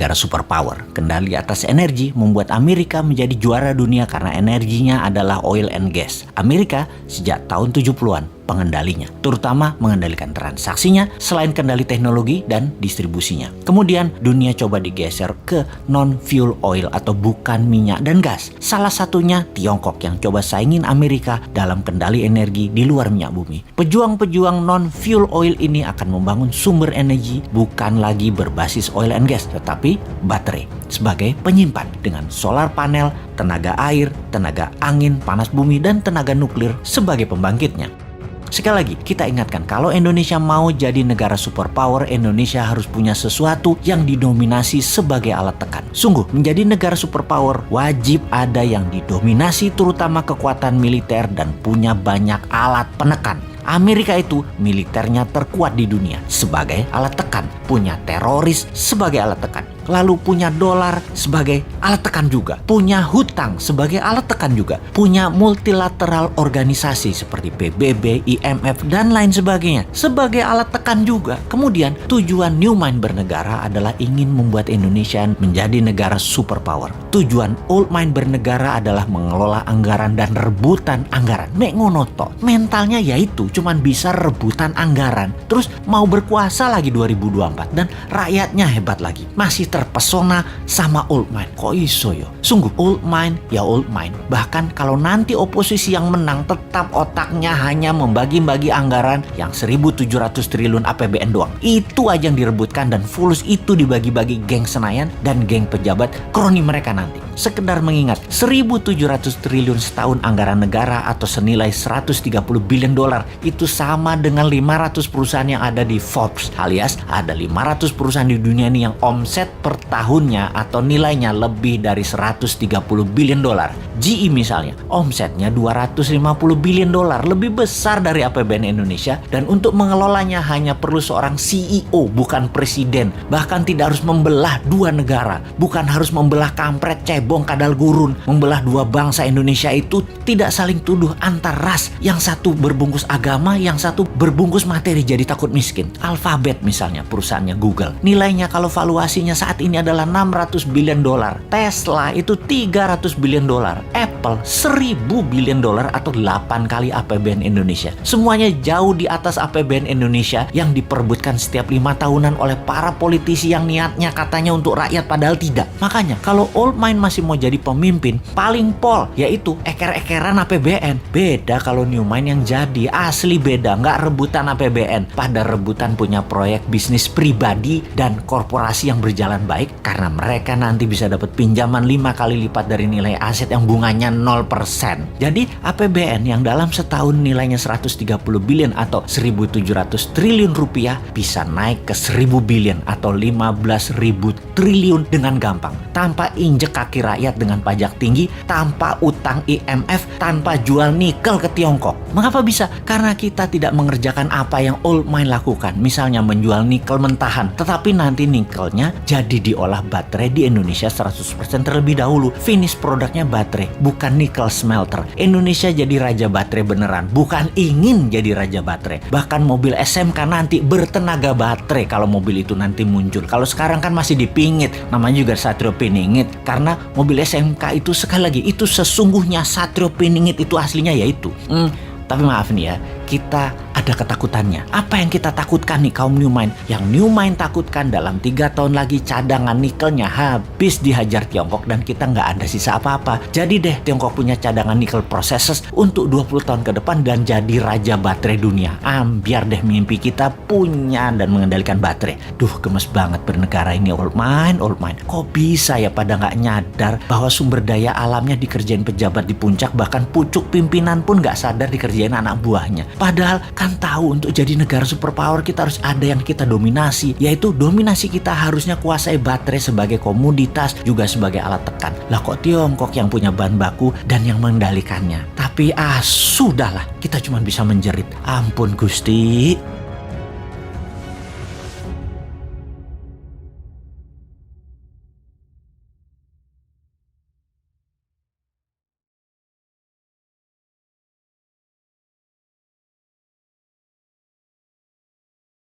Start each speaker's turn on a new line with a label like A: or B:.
A: negara superpower. Kendali atas energi membuat Amerika menjadi juara dunia karena energinya adalah oil and gas. Amerika sejak tahun 70-an pengendalinya, terutama mengendalikan transaksinya selain kendali teknologi dan distribusinya. Kemudian dunia coba digeser ke non-fuel oil atau bukan minyak dan gas. Salah satunya Tiongkok yang coba saingin Amerika dalam kendali energi di luar minyak bumi. Pejuang-pejuang non-fuel oil ini akan membangun sumber energi bukan lagi berbasis oil and gas, tetapi baterai sebagai penyimpan dengan solar panel, tenaga air, tenaga angin, panas bumi, dan tenaga nuklir sebagai pembangkitnya. Sekali lagi, kita ingatkan kalau Indonesia mau jadi negara superpower, Indonesia harus punya sesuatu yang didominasi sebagai alat tekan. Sungguh, menjadi negara superpower wajib ada yang didominasi terutama kekuatan militer dan punya banyak alat penekan. Amerika itu militernya terkuat di dunia sebagai alat tekan, punya teroris sebagai alat tekan, lalu punya dolar sebagai alat tekan juga, punya hutang sebagai alat tekan juga, punya multilateral organisasi seperti PBB, IMF, dan lain sebagainya sebagai alat tekan juga. Kemudian tujuan New Mind bernegara adalah ingin membuat Indonesia menjadi negara superpower. Tujuan Old Mind bernegara adalah mengelola anggaran dan rebutan anggaran. Mek ngonoto, mentalnya yaitu cuman bisa rebutan anggaran, terus mau berkuasa lagi 2024 dan rakyatnya hebat lagi, masih terpesona sama Old Mind. Kok iso yo? Sungguh Old Mind ya Old Mind. Bahkan kalau nanti oposisi yang menang, tetap otaknya hanya membagi-bagi anggaran yang 1.700 triliun APBN doang. Itu aja yang direbutkan dan fulus itu dibagi-bagi geng Senayan dan geng pejabat kroni mereka nanti. Sekedar mengingat 1.700 triliun setahun anggaran negara atau senilai 130 billion dolar itu sama dengan 500 perusahaan yang ada di Forbes, alias ada 500 perusahaan di dunia ini yang omset per tahunnya atau nilainya lebih dari 130 billion dolar. GE misalnya, omsetnya 250 billion dolar, lebih besar dari APBN Indonesia, dan untuk mengelolanya hanya perlu seorang CEO, bukan presiden. Bahkan tidak harus membelah dua negara, bukan harus membelah kampret, cebong, kadal gurun. Membelah dua bangsa Indonesia itu tidak saling tuduh antar ras, yang satu berbungkus agama, yang satu berbungkus materi jadi takut miskin. Alphabet misalnya, perusahaannya Google, nilainya kalau valuasinya saat ini adalah 600 billion dolar. Tesla itu 300 billion dolar. Apple 1.000 billion dolar atau 8 kali APBN Indonesia. Semuanya jauh di atas APBN Indonesia yang diperebutkan setiap 5 tahunan oleh para politisi yang niatnya katanya untuk rakyat padahal tidak. Makanya kalau Old Mind masih mau jadi pemimpin, paling pol yaitu eker-ekeran APBN. Beda kalau New Mind yang jadi, asli beda, nggak rebutan APBN, pada rebutan punya proyek bisnis pribadi dan korporasi yang berjalan baik karena mereka nanti bisa dapat pinjaman 5 kali lipat dari nilai aset yang bunganya 0%. Jadi APBN yang dalam setahun nilainya 130 billion atau 1.700 triliun rupiah bisa naik ke 1.000 billion atau 15.000 triliun dengan gampang, tanpa injek kaki rakyat dengan pajak tinggi, tanpa utang IMF, tanpa jual nikel ke Tiongkok. Mengapa bisa? Karena kita tidak mengerjakan apa yang Old Mind lakukan, misalnya menjual nikel mentahan, tetapi nanti nikelnya jadi diolah baterai di Indonesia 100% terlebih dahulu. Finish produknya baterai, bukan nikel smelter. Indonesia jadi raja baterai beneran, bukan ingin jadi raja baterai. Bahkan mobil SMK nanti bertenaga baterai kalau mobil itu nanti muncul. Kalau sekarang kan masih dipingit, namanya juga Satrio Piningit, karena mobil SMK itu sekali lagi itu sesungguhnya Satrio Piningit itu aslinya yaitu. Tapi maaf nih ya, kita ada ketakutannya. Apa yang kita takutkan nih kaum New Mind? Yang New Mind takutkan dalam 3 tahun lagi cadangan nikelnya habis dihajar Tiongkok dan kita nggak ada sisa apa-apa. Jadi deh Tiongkok punya cadangan nikel processes untuk 20 tahun ke depan dan jadi raja baterai dunia. Biar deh mimpi kita punya dan mengendalikan baterai. Duh, gemes banget bernegara ini Old Mind, Old Mind. Kok bisa ya pada nggak nyadar bahwa sumber daya alamnya dikerjain pejabat di puncak, bahkan pucuk pimpinan pun nggak sadar dikerjain anak buahnya. Padahal kan tahu untuk jadi negara superpower kita harus ada yang kita dominasi, yaitu dominasi kita harusnya kuasai baterai sebagai komoditas juga sebagai alat tekan. Lah kok Tiongkok yang punya bahan baku dan yang mengendalikannya. Tapi sudahlah, kita cuma bisa menjerit. Ampun Gusti.